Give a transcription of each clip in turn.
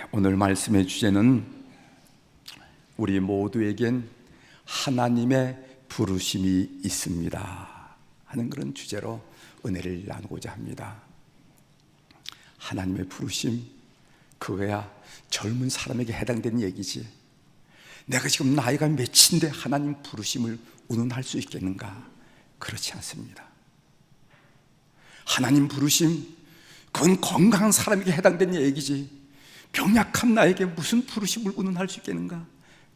오늘 말씀의 주제는 우리 모두에겐 하나님의 부르심이 있습니다 하는 그런 주제로 은혜를 나누고자 합니다. 하나님의 부르심, 그거야 젊은 사람에게 해당되는 얘기지. 내가 지금 나이가 몇인데 하나님 부르심을 운운할 수 있겠는가? 그렇지 않습니다. 하나님 부르심, 그건 건강한 사람에게 해당되는 얘기지. 병약한 나에게 무슨 부르심을 운운할 수 있겠는가?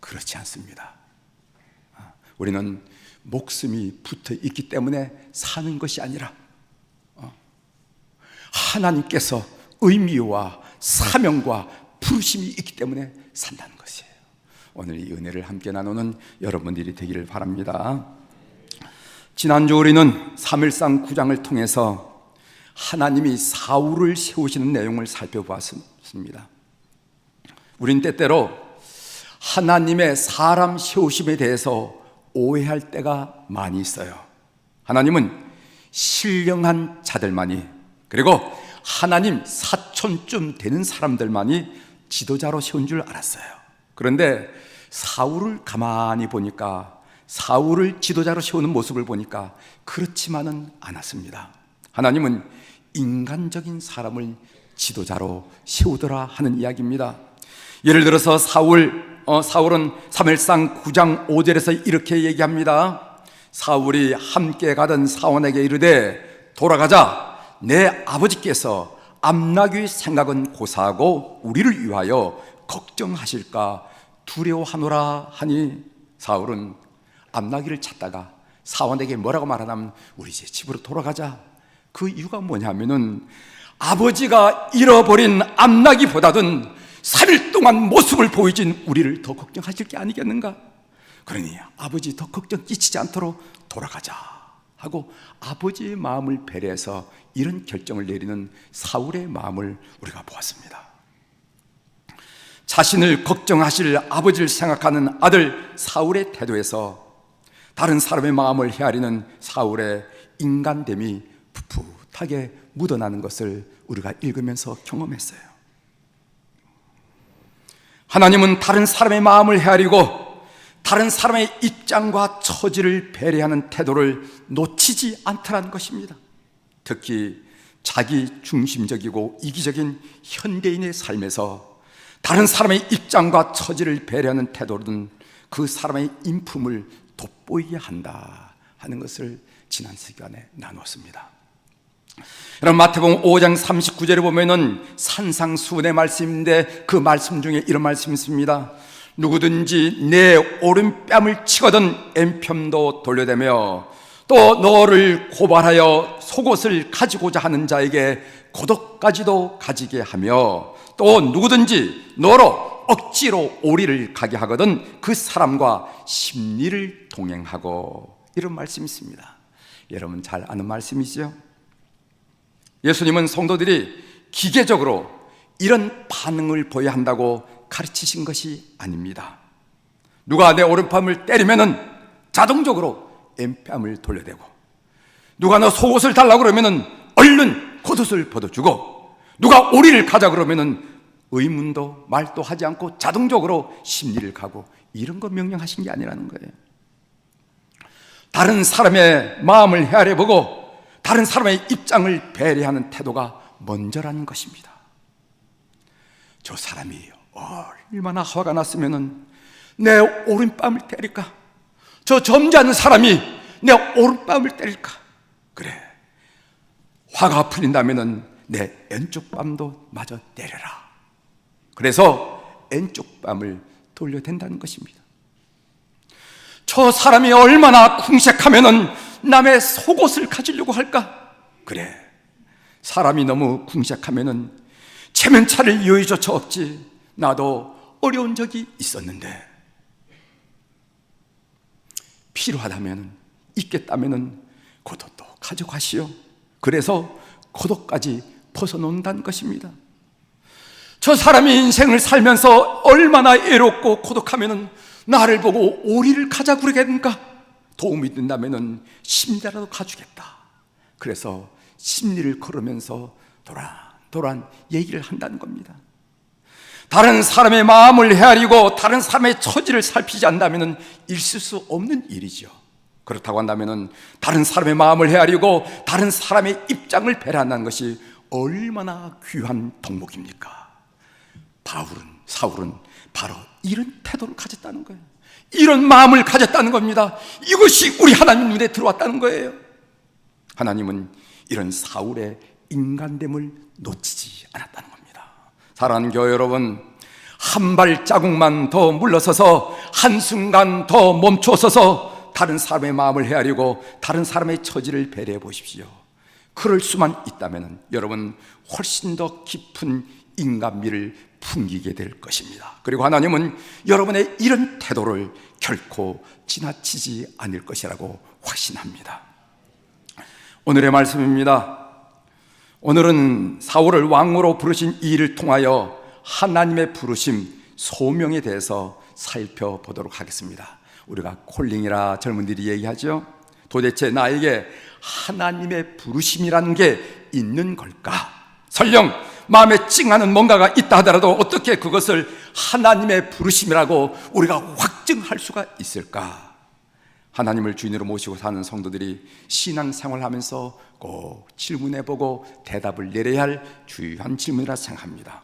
그렇지 않습니다. 우리는 목숨이 붙어 있기 때문에 사는 것이 아니라 하나님께서 의미와 사명과 부르심이 있기 때문에 산다는 것이에요. 오늘 이 은혜를 함께 나누는 여러분들이 되기를 바랍니다. 지난주 우리는 사무엘상 9장을 통해서 하나님이 사울을 세우시는 내용을 살펴보았습니다. 우린 때때로 하나님의 사람 세우심에 대해서 오해할 때가 많이 있어요. 하나님은 신령한 자들만이, 그리고 하나님 사촌쯤 되는 사람들만이 지도자로 세운 줄 알았어요. 그런데 사울을 가만히 보니까, 사울을 지도자로 세우는 모습을 보니까 그렇지만은 않았습니다. 하나님은 인간적인 사람을 지도자로 세우더라 하는 이야기입니다. 예를 들어서 사울은 사무엘상 9장 5절에서 이렇게 얘기합니다. 사울이 함께 가던 사원에게 이르되 돌아가자, 내 아버지께서 암나귀의 생각은 고사하고 우리를 위하여 걱정하실까 두려워하노라 하니, 사울은 암나귀를 찾다가 사원에게 뭐라고 말하냐면 우리 이제 집으로 돌아가자. 그 이유가 뭐냐면은 아버지가 잃어버린 암나귀보다는 3일 동안 모습을 보여준 우리를 더 걱정하실 게 아니겠는가? 그러니 아버지 더 걱정 끼치지 않도록 돌아가자 하고 아버지의 마음을 배려해서 이런 결정을 내리는 사울의 마음을 우리가 보았습니다. 자신을 걱정하실 아버지를 생각하는 아들 사울의 태도에서 다른 사람의 마음을 헤아리는 사울의 인간됨이 풋풋하게 묻어나는 것을 우리가 읽으면서 경험했어요. 하나님은 다른 사람의 마음을 헤아리고 다른 사람의 입장과 처지를 배려하는 태도를 놓치지 않더라는 것입니다. 특히 자기 중심적이고 이기적인 현대인의 삶에서 다른 사람의 입장과 처지를 배려하는 태도는 그 사람의 인품을 돋보이게 한다 하는 것을 지난 시간에 나누었습니다. 여러분, 마태복음 5장 39절에 보면은 산상수훈의 말씀인데 그 말씀 중에 이런 말씀이 있습니다. 누구든지 내 오른뺨을 치거든 왼편도 돌려대며 또 너를 고발하여 속옷을 가지고자 하는 자에게 고독까지도 가지게 하며 또 누구든지 너로 억지로 오리를 가게 하거든 그 사람과 심리를 동행하고, 이런 말씀이 있습니다. 여러분 잘 아는 말씀이죠? 예수님은 성도들이 기계적으로 이런 반응을 보여야 한다고 가르치신 것이 아닙니다. 누가 내 오른뺨을 때리면은 자동적으로 왼뺨을 돌려대고, 누가 너 속옷을 달라고 그러면은 얼른 겉옷을 벗어주고, 누가 오리를 가자 그러면은 의문도 말도 하지 않고 자동적으로 심리를 가고, 이런 거 명령하신 게 아니라는 거예요. 다른 사람의 마음을 헤아려보고 다른 사람의 입장을 배려하는 태도가 먼저라는 것입니다. 저 사람이 얼마나 화가 났으면 내 오른뺨을 때릴까? 저 점잖은 사람이 내 오른뺨을 때릴까? 그래, 화가 풀린다면 내 왼쪽 뺨도 마저 때려라. 그래서 왼쪽 뺨을 돌려댄다는 것입니다. 저 사람이 얼마나 궁색하면 남의 속옷을 가지려고 할까? 그래, 사람이 너무 궁색하면 체면차릴 여유조차 없지. 나도 어려운 적이 있었는데 필요하다면, 있겠다면 겉옷도 가져가시오. 그래서 겉옷까지 벗어놓는다는 것입니다. 저 사람이 인생을 살면서 얼마나 애롭고 고독하면 나를 보고 오리를 가자 그러겠는가? 도움이 된다면 심리라도 가주겠다. 그래서 심리를 걸으면서 도란도란 얘기를 한다는 겁니다. 다른 사람의 마음을 헤아리고 다른 사람의 처지를 살피지 않는다면 있을 수 없는 일이죠. 그렇다고 한다면 다른 사람의 마음을 헤아리고 다른 사람의 입장을 배려한다는 것이 얼마나 귀한 덕목입니까? 사울은 바로 이런 태도를 가졌다는 거예요. 이런 마음을 가졌다는 겁니다. 이것이 우리 하나님 눈에 들어왔다는 거예요. 하나님은 이런 사울의 인간됨을 놓치지 않았다는 겁니다. 사랑하는 교회 여러분, 한 발자국만 더 물러서서 한순간 더 멈춰서서 다른 사람의 마음을 헤아리고 다른 사람의 처지를 배려해 보십시오. 그럴 수만 있다면 여러분 훨씬 더 깊은 인간미를 풍기게 될 것입니다. 그리고 하나님은 여러분의 이런 태도를 결코 지나치지 않을 것이라고 확신합니다. 오늘의 말씀입니다. 오늘은 사울을 왕으로 부르신 이 일을 통하여 하나님의 부르심, 소명에 대해서 살펴보도록 하겠습니다. 우리가 콜링이라 젊은이들이 얘기하죠. 도대체 나에게 하나님의 부르심이라는 게 있는 걸까? 설령 마음에 찡하는 뭔가가 있다 하더라도 어떻게 그것을 하나님의 부르심이라고 우리가 확증할 수가 있을까? 하나님을 주인으로 모시고 사는 성도들이 신앙생활을 하면서 꼭 질문해보고 대답을 내려야 할 중요한 질문이라 생각합니다.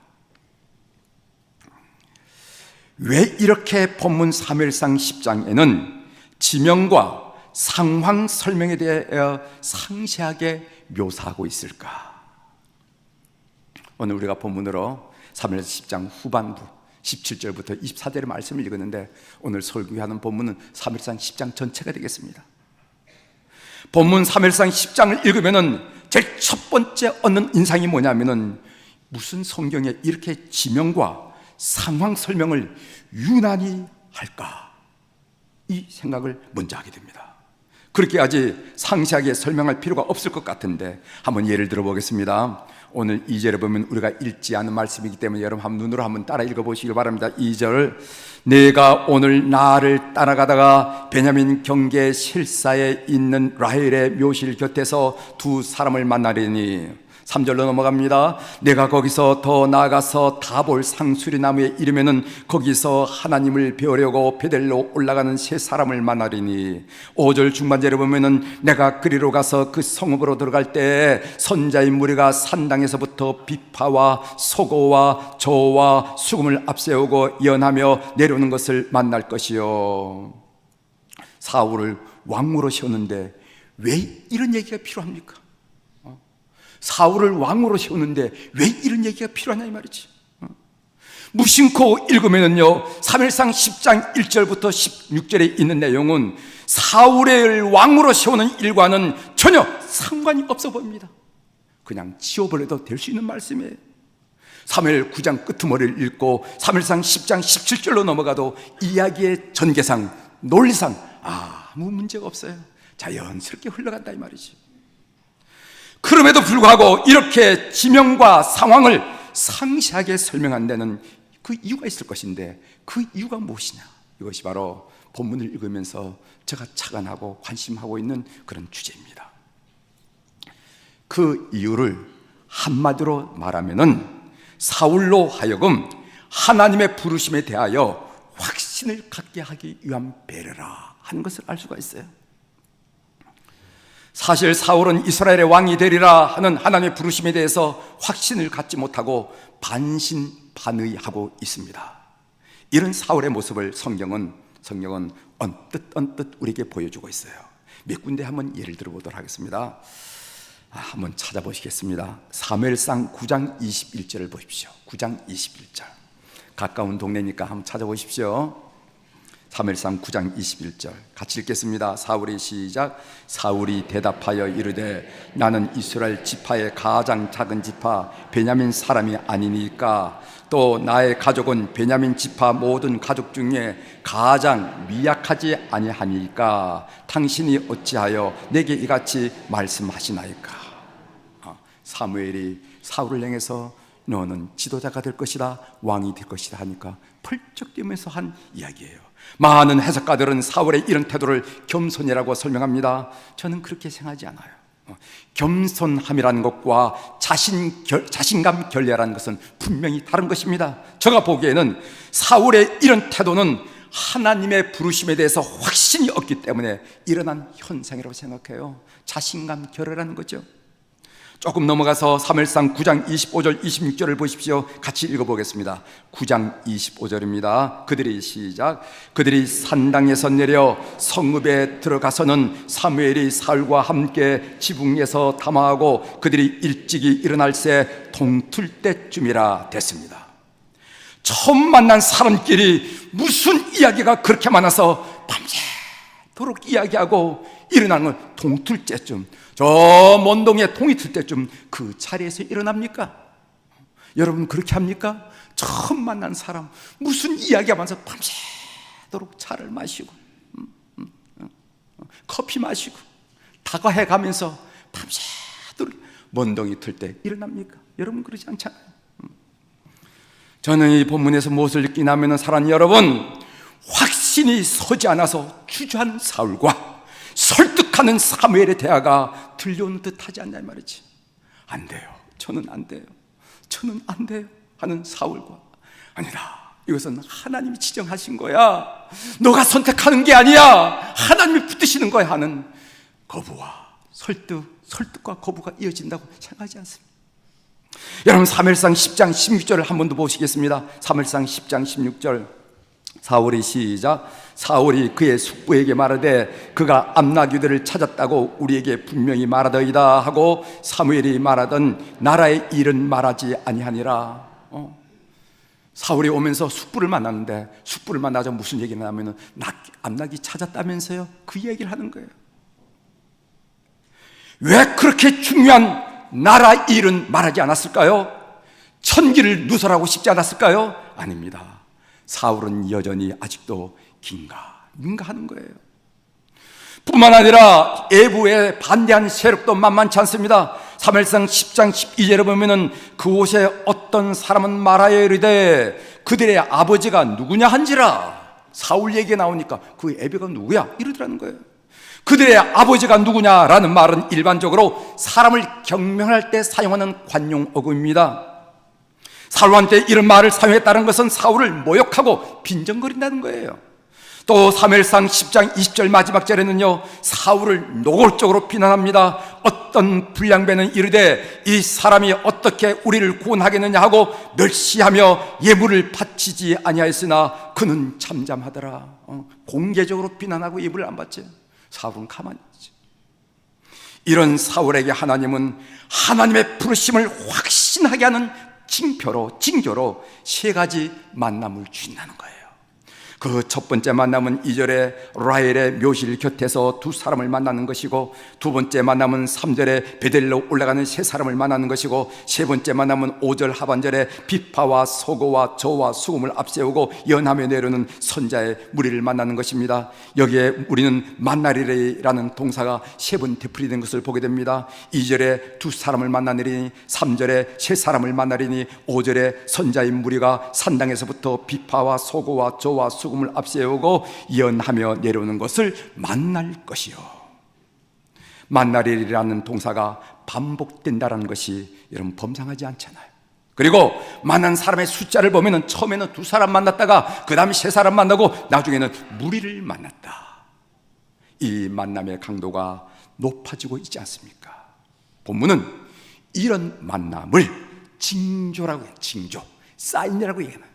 왜 이렇게 본문 사무엘상 10장에는 지명과 상황 설명에 대하여 상세하게 묘사하고 있을까? 오늘 우리가 본문으로 사무엘상 10장 후반부 17절부터 24절의 말씀을 읽었는데 오늘 설교하는 본문은 사무엘상 10장 전체가 되겠습니다. 본문 사무엘상 10장을 읽으면은 제일 첫 번째 얻는 인상이 뭐냐면은 무슨 성경에 이렇게 지명과 상황 설명을 유난히 할까? 이 생각을 먼저 하게 됩니다. 그렇게 아직 상세하게 설명할 필요가 없을 것 같은데 한번 예를 들어 보겠습니다. 오늘 2절에 보면 우리가 읽지 않은 말씀이기 때문에 여러분 한번 눈으로 한번 따라 읽어보시길 바랍니다. 2절, 내가 오늘 나를 따라가다가 베냐민 경계 실사에 있는 라헬의 묘실 곁에서 두 사람을 만나려니 3절로 넘어갑니다. 내가 거기서 더 나아가서 다볼 상수리 나무에 이르면은 거기서 하나님을 배우려고 베델로 올라가는 세 사람을 만나리니 5절 중반절에 보면은 내가 그리로 가서 그 성읍으로 들어갈 때 선자의 무리가 산당에서부터 비파와 소고와 저와 수금을 앞세우고 연하며 내려오는 것을 만날 것이요. 사울을 왕으로 세웠는데 왜 이런 얘기가 필요합니까? 사울을 왕으로 세우는데 왜 이런 얘기가 필요하냐 이 말이지. 무심코 읽으면요 사무엘상 10장 1절부터 16절에 있는 내용은 사울을 왕으로 세우는 일과는 전혀 상관이 없어 보입니다. 그냥 지워버려도 될 수 있는 말씀이에요. 사무엘 9장 끄트머리를 읽고 사무엘상 10장 17절로 넘어가도 이야기의 전개상 논리상 아무 문제가 없어요. 자연스럽게 흘러간다 이 말이지. 그럼에도 불구하고 이렇게 지명과 상황을 상세하게 설명한 데는 그 이유가 있을 것인데 그 이유가 무엇이냐? 이것이 바로 본문을 읽으면서 제가 착안하고 관심하고 있는 그런 주제입니다. 그 이유를 한마디로 말하면은 사울로 하여금 하나님의 부르심에 대하여 확신을 갖게 하기 위한 배려라 하는 것을 알 수가 있어요. 사실 사울은 이스라엘의 왕이 되리라 하는 하나님의 부르심에 대해서 확신을 갖지 못하고 반신반의하고 있습니다. 이런 사울의 모습을 성경은 언뜻 우리에게 보여주고 있어요. 몇 군데 한번 예를 들어보도록 하겠습니다. 한번 찾아보시겠습니다. 사무엘상 9장 21절을 보십시오. 9장 21절. 가까운 동네니까 한번 찾아보십시오. 사무엘상 9장 21절 같이 읽겠습니다. 사울이 시작. 사울이 대답하여 이르되 나는 이스라엘 지파의 가장 작은 지파 베냐민 사람이 아니니까 또 나의 가족은 베냐민 지파 모든 가족 중에 가장 미약하지 아니하니까 당신이 어찌하여 내게 이같이 말씀하시나이까. 사무엘이 사울을 향해서 너는 지도자가 될 것이다, 왕이 될 것이다 하니까 펄쩍 뛰면서 한 이야기예요. 많은 해석가들은 사울의 이런 태도를 겸손이라고 설명합니다. 저는 그렇게 생각하지 않아요. 겸손함이라는 것과 자신감 결례라는 것은 분명히 다른 것입니다. 제가 보기에는 사울의 이런 태도는 하나님의 부르심에 대해서 확신이 없기 때문에 일어난 현상이라고 생각해요. 자신감 결례라는 거죠. 조금 넘어가서 사무엘상 9장 25절 26절을 보십시오. 같이 읽어보겠습니다. 9장 25절입니다. 그들이 산당에서 내려 성읍에 들어가서는 사무엘이 사울과 함께 지붕에서 담화하고 그들이 일찍이 일어날 새 동틀 때쯤이라 됐습니다. 처음 만난 사람끼리 무슨 이야기가 그렇게 많아서 밤새도록 이야기하고 일어나는 건 동틀 때쯤, 저 먼 동에 동이 틀 때쯤 그 자리에서 일어납니까? 여러분 그렇게 합니까? 처음 만난 사람 무슨 이야기하면서 밤새도록 차를 마시고 커피 마시고 다가해 가면서 밤새도록 먼 동이 틀 때 일어납니까? 여러분 그러지 않잖아요. 저는 이 본문에서 무엇을 느끼냐면 사랑하는 여러분, 확신이 서지 않아서 주저하는 사울과 설득하는 사무엘의 대화가 들려오는 듯 하지 않냐 이 말이지. 안 돼요, 저는 안 돼요, 저는 안 돼요 하는 사울과, 아니다, 이것은 하나님이 지정하신 거야, 너가 선택하는 게 아니야, 하나님이 붙드시는 거야 하는 거부와 설득과 거부가 이어진다고 생각하지 않습니다. 여러분 사무엘상 10장 16절을 한 번 더 보시겠습니다. 사무엘상 10장 16절. 사울이 그의 숙부에게 말하되 그가 암낙 유대를 찾았다고 우리에게 분명히 말하더이다 하고 사무엘이 말하던 나라의 일은 말하지 아니하니라. 사울이 오면서 숙부를 만났는데, 숙부를 만나자 무슨 얘기를 하냐면 암낙이 찾았다면서요, 그 얘기를 하는 거예요. 왜 그렇게 중요한 나라 일은 말하지 않았을까요? 천기를 누설하고 싶지 않았을까요? 아닙니다. 사울은 여전히 아직도 민가하는 거예요. 뿐만 아니라 애부에 반대한 세력도 만만치 않습니다. 사무엘상 10장 12절에 보면은 그곳에 어떤 사람은 말하여 이르되 그들의 아버지가 누구냐 한지라. 사울 얘기가 나오니까 그 애비가 누구야 이러더라는 거예요. 그들의 아버지가 누구냐라는 말은 일반적으로 사람을 경멸할 때 사용하는 관용 어구입니다. 사울한테 이런 말을 사용했다는 것은 사울을 모욕하고 빈정거린다는 거예요. 또 사무엘상 10장 20절 마지막 절에는요, 사울을 노골적으로 비난합니다. 어떤 불량배는 이르되 이 사람이 어떻게 우리를 구원하겠느냐 하고 멸시하며 예물을 바치지 아니하였으나 그는 잠잠하더라. 공개적으로 비난하고 예물을 안 받지. 사울은 가만히 있지. 이런 사울에게 하나님은 하나님의 부르심을 확신하게 하는 징조로 세 가지 만남을 주신다는 거예요. 그 첫 번째 만남은 2절에 라헬의 묘실 곁에서 두 사람을 만나는 것이고, 두 번째 만남은 3절에 베델로 올라가는 세 사람을 만나는 것이고, 세 번째 만남은 5절 하반절에 비파와 소고와 저와 수금을 앞세우고 연하며 내려오는 선자의 무리를 만나는 것입니다. 여기에 우리는 만나리라는 동사가 세 번 되풀이된 것을 보게 됩니다. 2절에 두 사람을 만나리니, 3절에 세 사람을 만나리니, 5절에 선자의 무리가 산당에서부터 비파와 소고와 저와 수금을 앞세우고 연하며 내려오는 것을 만날 것이요. 만나리라는 동사가 반복된다는 것이 여러분 범상하지 않잖아요. 그리고 만난 사람의 숫자를 보면 처음에는 두 사람 만났다가 그 다음에 세 사람 만나고 나중에는 무리를 만났다. 이 만남의 강도가 높아지고 있지 않습니까? 본문은 이런 만남을 징조라고 해요. 징조, 사인이라고 얘기해요.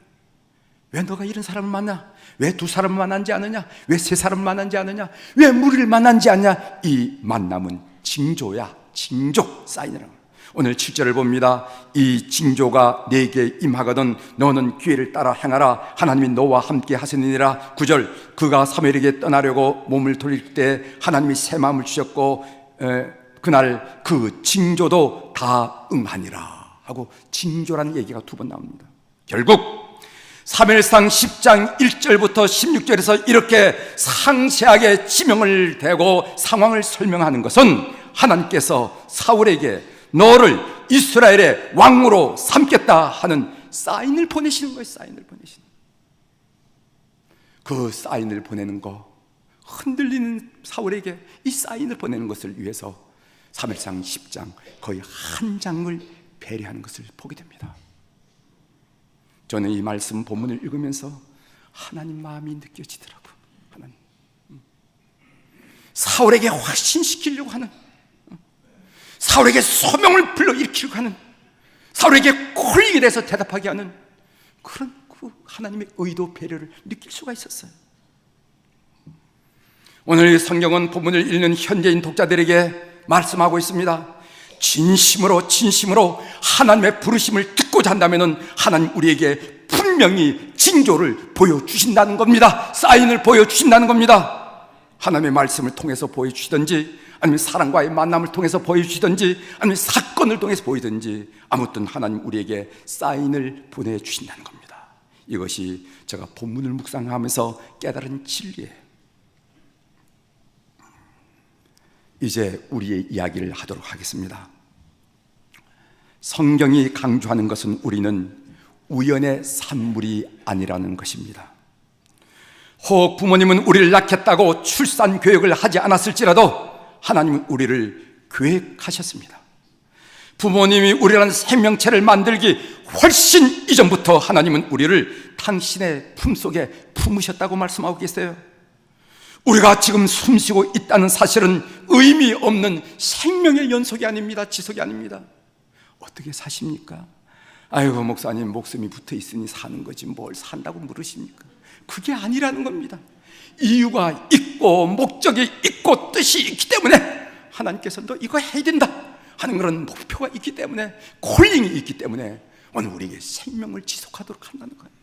왜 너가 이런 사람을 만나? 왜 두 사람을 만난지 않느냐? 왜 세 사람을 만난지 않느냐? 왜 무리를 만난지 않냐? 이 만남은 징조야. 징조, 사인이라고. 오늘 7절을 봅니다. 이 징조가 내게 임하거든 너는 기회를 따라 행하라. 하나님이 너와 함께 하시느니라. 9절, 그가 사무엘에게 떠나려고 몸을 돌릴 때 하나님이 새 마음을 주셨고 그날 그 징조도 다 응하니라 하고 징조라는 얘기가 두 번 나옵니다. 결국 사무엘상 10장 1절부터 16절에서 이렇게 상세하게 지명을 대고 상황을 설명하는 것은 하나님께서 사울에게 너를 이스라엘의 왕으로 삼겠다 하는 사인을 보내시는 거예요. 사인을 보내시는 그 사인을 보내는 거, 흔들리는 사울에게 이 사인을 보내는 것을 위해서 사무엘상 10장 거의 한 장을 배려하는 것을 보게 됩니다. 저는 이 말씀 본문을 읽으면서 하나님 마음이 느껴지더라고요. 하나님, 사울에게 확신시키려고 하는, 사울에게 소명을 불러일으키려고 하는, 사울에게 콜링에 대해서 대답하게 하는 그런 그 하나님의 의도 배려를 느낄 수가 있었어요. 오늘 성경은 본문을 읽는 현재인 독자들에게 말씀하고 있습니다. 진심으로 하나님의 부르심을 듣고자 한다면 하나님 우리에게 분명히 징조를 보여주신다는 겁니다. 사인을 보여주신다는 겁니다. 하나님의 말씀을 통해서 보여주시든지, 아니면 사람과의 만남을 통해서 보여주시든지, 아니면 사건을 통해서 보이든지, 아무튼 하나님 우리에게 사인을 보내주신다는 겁니다. 이것이 제가 본문을 묵상하면서 깨달은 진리예요. 이제 우리의 이야기를 하도록 하겠습니다. 성경이 강조하는 것은 우리는 우연의 산물이 아니라는 것입니다. 혹 부모님은 우리를 낳겠다고 출산 교육을 하지 않았을지라도 하나님은 우리를 계획하셨습니다. 부모님이 우리라는 생명체를 만들기 훨씬 이전부터 하나님은 우리를 당신의 품속에 품으셨다고 말씀하고 계세요. 우리가 지금 숨쉬고 있다는 사실은 의미 없는 생명의 연속이 아닙니다. 지속이 아닙니다. 어떻게 사십니까? 아이고 목사님, 목숨이 붙어 있으니 사는 거지 뭘 산다고 물으십니까? 그게 아니라는 겁니다. 이유가 있고 목적이 있고 뜻이 있기 때문에 하나님께서 너 이거 해야 된다 하는 그런 목표가 있기 때문에, 콜링이 있기 때문에 오늘 우리에게 생명을 지속하도록 한다는 거예요.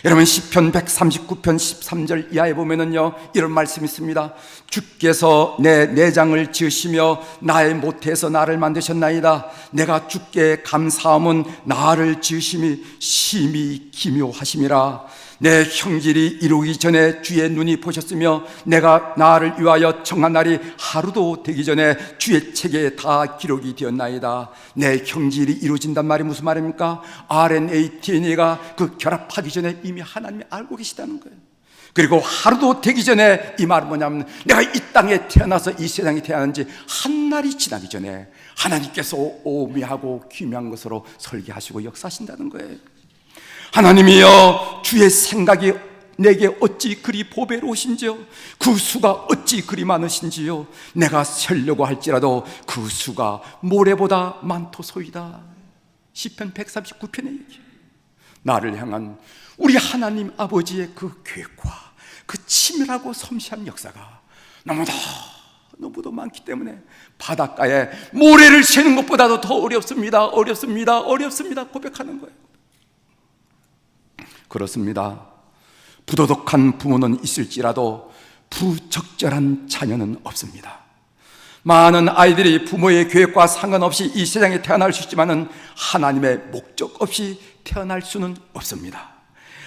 여러분 시편 139편 13절 이하에 보면은요 이런 말씀이 있습니다. 주께서 내 내장을 지으시며 나의 모태에서 나를 만드셨나이다. 내가 주께 감사함은 나를 지으심이 심히 기묘하심이라. 내 형질이 이루기 전에 주의 눈이 보셨으며 내가 나를 위하여 정한 날이 하루도 되기 전에 주의 책에 다 기록이 되었나이다. 내 형질이 이루어진단 말이 무슨 말입니까? RNA, DNA가 그 결합하기 전에 이미 하나님이 알고 계시다는 거예요. 그리고 하루도 되기 전에, 이 말은 뭐냐면 내가 이 땅에 태어나서 이 세상에 태어난지 한 날이 지나기 전에 하나님께서 오묘하고 기묘한 것으로 설계하시고 역사하신다는 거예요. 하나님이여 주의 생각이 내게 어찌 그리 보배로우신지요, 그 수가 어찌 그리 많으신지요. 내가 세려고 할지라도 그 수가 모래보다 많도소이다. 시편 139편의 얘기. 나를 향한 우리 하나님 아버지의 그 계획과 그 치밀하고 섬세한 역사가 너무도 많기 때문에 바닷가에 모래를 세는 것보다도 더 어렵습니다 고백하는 거예요. 그렇습니다. 부도덕한 부모는 있을지라도 부적절한 자녀는 없습니다. 많은 아이들이 부모의 계획과 상관없이 이 세상에 태어날 수 있지만은 하나님의 목적 없이 태어날 수는 없습니다.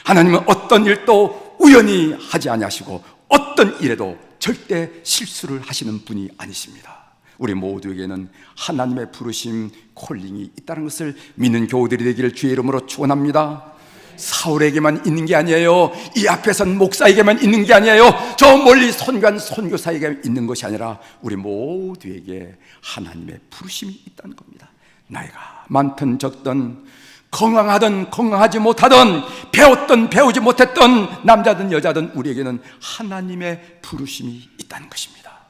하나님은 어떤 일도 우연히 하지 아니하시고 어떤 일에도 절대 실수를 하시는 분이 아니십니다. 우리 모두에게는 하나님의 부르심, 콜링이 있다는 것을 믿는 교우들이 되기를 주의 이름으로 축원합니다. 사울에게만 있는 게 아니에요. 이 앞에 선 목사에게만 있는 게 아니에요. 저 멀리 선교한 선교사에게 있는 것이 아니라 우리 모두에게 하나님의 부르심이 있다는 겁니다. 나이가 많든 적든, 건강하든 건강하지 못하든, 배웠든 배우지 못했든, 남자든 여자든 우리에게는 하나님의 부르심이 있다는 것입니다.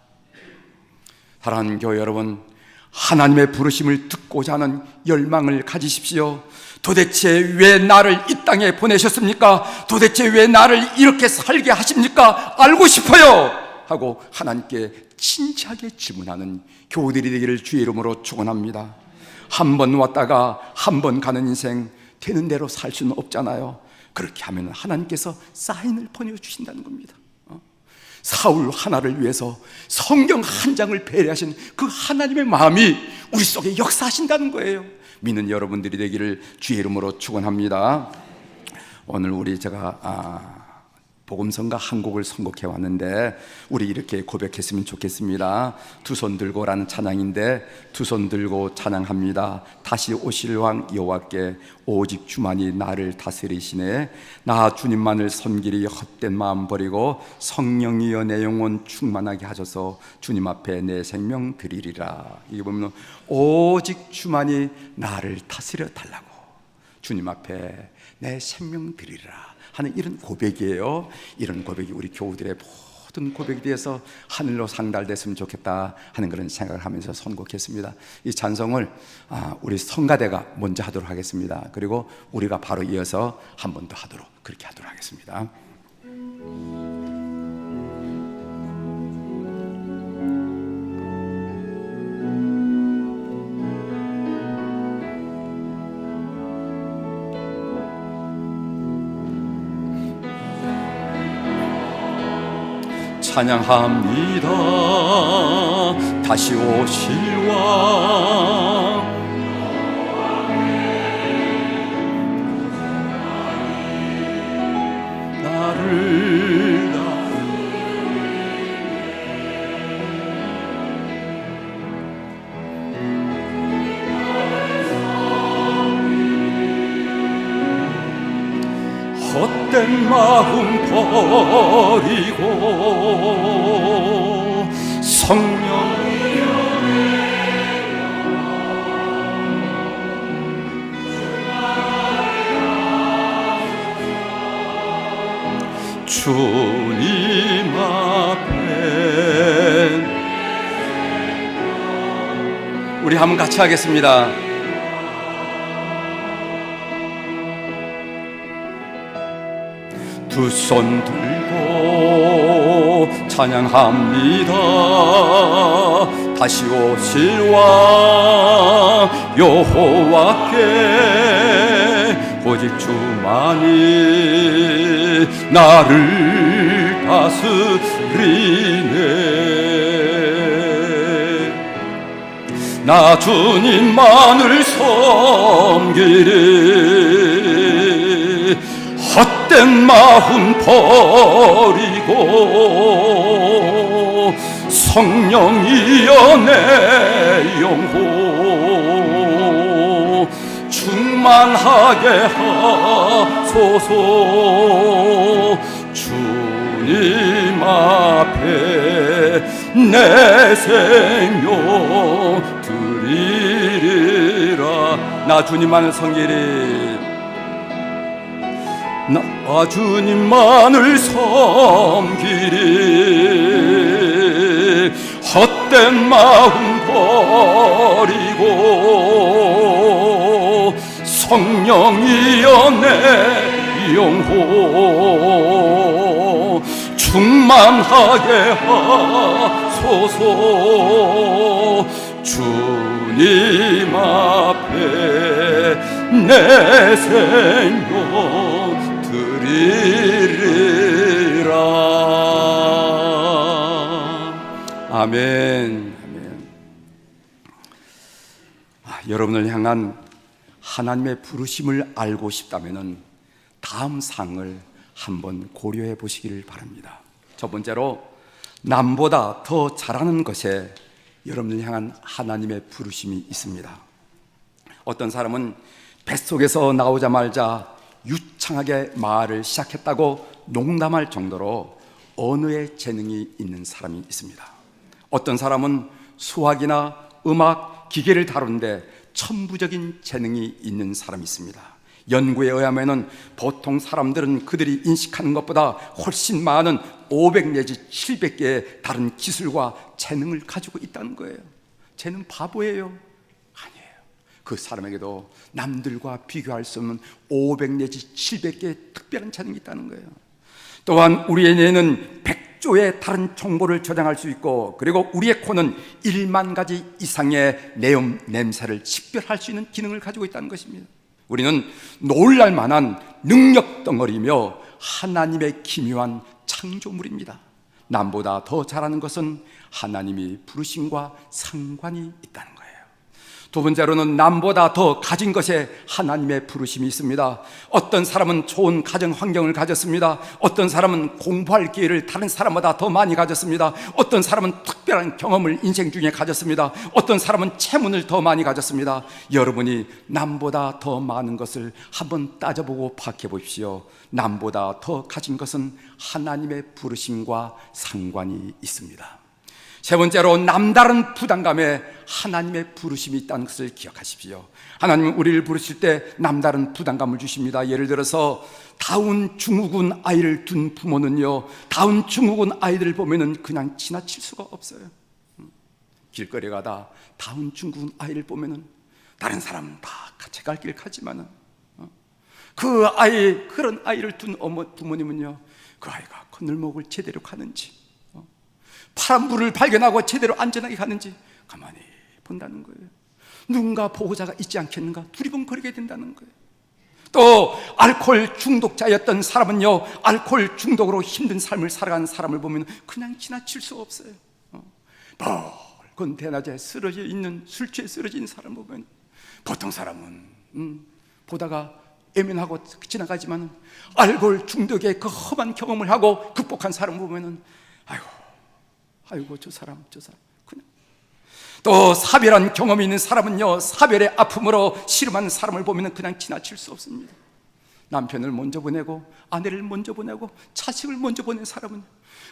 사랑하는 교회 여러분, 하나님의 부르심을 듣고자 하는 열망을 가지십시오. 도대체 왜 나를 이 땅에 보내셨습니까? 도대체 왜 나를 이렇게 살게 하십니까? 알고 싶어요 하고 하나님께 진지하게 질문하는 교우들이 되기를 주의 이름으로 축원합니다. 한 번 왔다가 한 번 가는 인생, 되는 대로 살 수는 없잖아요. 그렇게 하면 하나님께서 사인을 보내주신다는 겁니다. 사울 하나를 위해서 성경 한 장을 배려하신 그 하나님의 마음이 우리 속에 역사하신다는 거예요. 믿는 여러분들이 되기를 주의 이름으로 축원합니다. 오늘 제가 복음성가 한 곡을 선곡해 왔는데 우리 이렇게 고백했으면 좋겠습니다. 두 손 들고라는 찬양인데, 두 손 들고 찬양합니다. 다시 오실 왕 여호와께 오직 주만이 나를 다스리시네. 나 주님만을 섬기리 헛된 마음 버리고 성령이여 내 영혼 충만하게 하셔서 주님 앞에 내 생명 드리리라. 이게 보면 오직 주만이 나를 다스려 달라고, 주님 앞에 내 생명 드리리라 하는 이런 고백이에요. 이런 고백이 우리 교우들의 모든 고백에 대해서 하늘로 상달됐으면 좋겠다 하는 그런 생각을 하면서 선곡했습니다. 이 찬송을 우리 성가대가 먼저 하도록 하겠습니다. 그리고 우리가 바로 이어서 한 번 더 하도록, 그렇게 하도록 하겠습니다. 찬양합니다. 다시 오실 왕 나를 헛된 마음 버리고 성령이여 주님 앞에 우리 한번 같이 하겠습니다. 두 손 들고 찬양합니다. 다시 오실 왕 여호와께 오직 주만이 나를 다스리네. 나 주님만을 섬기리 헛된 마음 버리고 성령이여 내 영혼 충만하게 하소서. 주님 앞에 내 생명 드리리라. 나 주님만을 섬기리. 나 주님만을 섬기리 헛된 마음 버리고 성령이여 내 영혼 충만하게 하소서. 주님 앞에 내 생명 드리리라. 아멘. 아멘. 여러분을 향한 하나님의 부르심을 알고 싶다면 다음 상을 한번 고려해 보시기를 바랍니다. 첫 번째로, 남보다 더 잘하는 것에 여러분을 향한 하나님의 부르심이 있습니다. 어떤 사람은 뱃속에서 나오자마자 유창하게 말을 시작했다고 농담할 정도로 언어에 재능이 있는 사람이 있습니다. 어떤 사람은 수학이나 음악, 기계를 다루는데 천부적인 재능이 있는 사람이 있습니다. 연구에 의하면 보통 사람들은 그들이 인식하는 것보다 훨씬 많은 500 내지 700개의 다른 기술과 재능을 가지고 있다는 거예요. 쟤는 바보예요? 아니에요. 그 사람에게도 남들과 비교할 수 없는 500 내지 700개의 특별한 재능이 있다는 거예요. 또한 우리의 뇌는 100조의 다른 정보를 저장할 수 있고, 그리고 우리의 코는 1만 가지 이상의 내음, 냄새를 식별할 수 있는 기능을 가지고 있다는 것입니다. 우리는 놀랄 만한 능력 덩어리며 하나님의 기묘한 창조물입니다. 남보다 더 잘하는 것은 하나님이 부르심과 상관이 있다는 거예요. 두 번째로는 남보다 더 가진 것에 하나님의 부르심이 있습니다. 어떤 사람은 좋은 가정 환경을 가졌습니다. 어떤 사람은 공부할 기회를 다른 사람보다 더 많이 가졌습니다. 어떤 사람은 특별한 경험을 인생 중에 가졌습니다. 어떤 사람은 체문을 더 많이 가졌습니다. 여러분이 남보다 더 많은 것을 한번 따져보고 파악해 보십시오. 남보다 더 가진 것은 하나님의 부르심과 상관이 있습니다. 세 번째로, 남다른 부담감에 하나님의 부르심이 있다는 것을 기억하십시오. 하나님은 우리를 부르실 때 남다른 부담감을 주십니다. 예를 들어서 다운 증후군 아이를 둔 부모는요, 다운 증후군 아이들을 보면은 그냥 지나칠 수가 없어요. 길거리 가다 다운 증후군 아이를 보면은 다른 사람은 다 같이 갈 길 가지만은 그 아이, 그런 아이를 둔 부모님은요, 그 아이가 건널목을 제대로 가는지, 파란 불을 발견하고 제대로 안전하게 가는지 가만히 본다는 거예요. 누군가 보호자가 있지 않겠는가 두리번거리게 된다는 거예요. 또 알코올 중독자였던 사람은요, 알코올 중독으로 힘든 삶을 살아가는 사람을 보면 그냥 지나칠 수 없어요. 밝은 대낮에 쓰러져 있는, 술 취해 쓰러져 있는 사람 보면 보통 사람은 보다가 애면하고 지나가지만, 알코올 중독의 그 험한 경험을 하고 극복한 사람 보면은 아이고 저 사람 그냥. 또 사별한 경험이 있는 사람은요, 사별의 아픔으로 씨름하는 사람을 보면 그냥 지나칠 수 없습니다. 남편을 먼저 보내고 아내를 먼저 보내고 자식을 먼저 보낸 사람은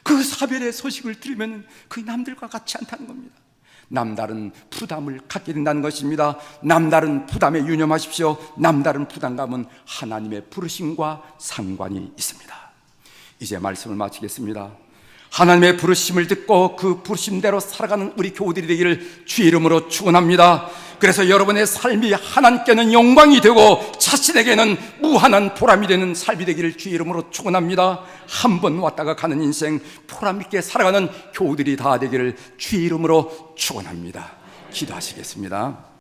그 사별의 소식을 들으면 그 남들과 같지 않다는 겁니다. 남다른 부담을 갖게 된다는 것입니다. 남다른 부담에 유념하십시오. 남다른 부담감은 하나님의 부르심과 상관이 있습니다. 이제 말씀을 마치겠습니다. 하나님의 부르심을 듣고 그 부르심대로 살아가는 우리 교우들이 되기를 주의 이름으로 축원합니다. 그래서 여러분의 삶이 하나님께는 영광이 되고 자신에게는 무한한 보람이 되는 삶이 되기를 주의 이름으로 축원합니다. 한 번 왔다가 가는 인생 보람 있게 살아가는 교우들이 다 되기를 주의 이름으로 축원합니다. 기도하시겠습니다.